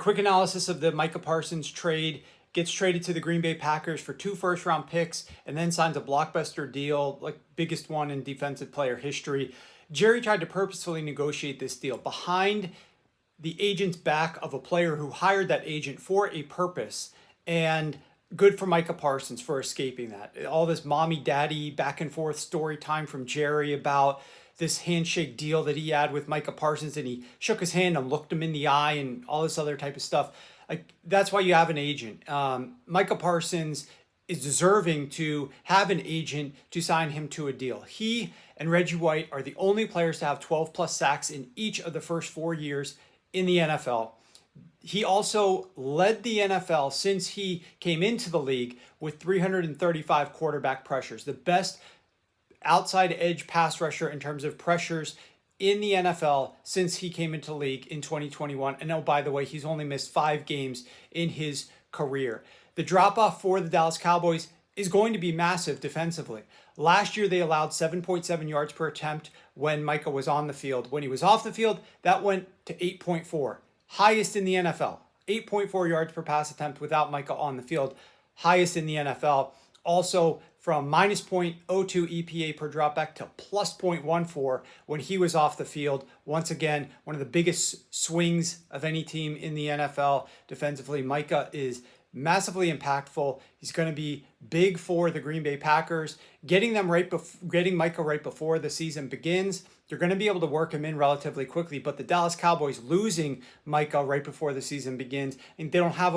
quick analysis of the Micah Parsons trade. Gets traded to the Green Bay Packers for 2 first-round picks and then signs a blockbuster deal, like biggest one in defensive player history. Jerry tried to purposefully negotiate this deal behind the agent's back of a player who hired that agent for a purpose, and good for Micah Parsons for escaping that. All this mommy daddy back and forth story time from Jerry about this handshake deal that he had with Micah Parsons, and he shook his hand and looked him in the eye and all this other type of stuff. Like, that's why you have an agent. Micah Parsons is deserving to have an agent to sign him to a deal. He and Reggie White are the only players to have 12 plus sacks in each of the first 4 years in the NFL. He also led the NFL since he came into the league with 335 quarterback pressures, the best outside edge pass rusher in terms of pressures in the NFL since he came into the league in 2021. And oh, by the way, he's only missed 5 games in his career. The drop-off for the Dallas Cowboys is going to be massive defensively. Last year, they allowed 7.7 yards per attempt when Micah was on the field. When he was off the field, that went to 8.4. Highest in the NFL. 8.4 yards per pass attempt without Micah on the field. Highest in the NFL. Also, from minus 0.02 EPA per dropback to plus 0.14 when he was off the field. Once again, one of the biggest swings of any team in the NFL defensively. Micah is massively impactful. He's going to be big for the Green Bay Packers. Getting Micah right before the season begins, they're going to be able to work him in relatively quickly. But the Dallas Cowboys losing Micah right before the season begins, and they don't have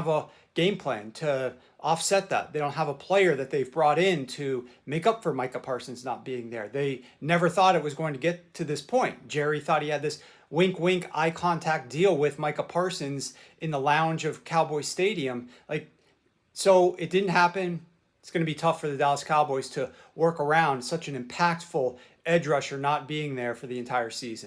a game plan to offset that. They don't have a player that they've brought in to make up for Micah Parsons not being there. They never thought it was going to get to this point. Jerry thought he had this wink, wink, eye contact deal with Micah Parsons in the lounge of Cowboy Stadium. So it didn't happen. It's going to be tough for the Dallas Cowboys to work around such an impactful edge rusher not being there for the entire season.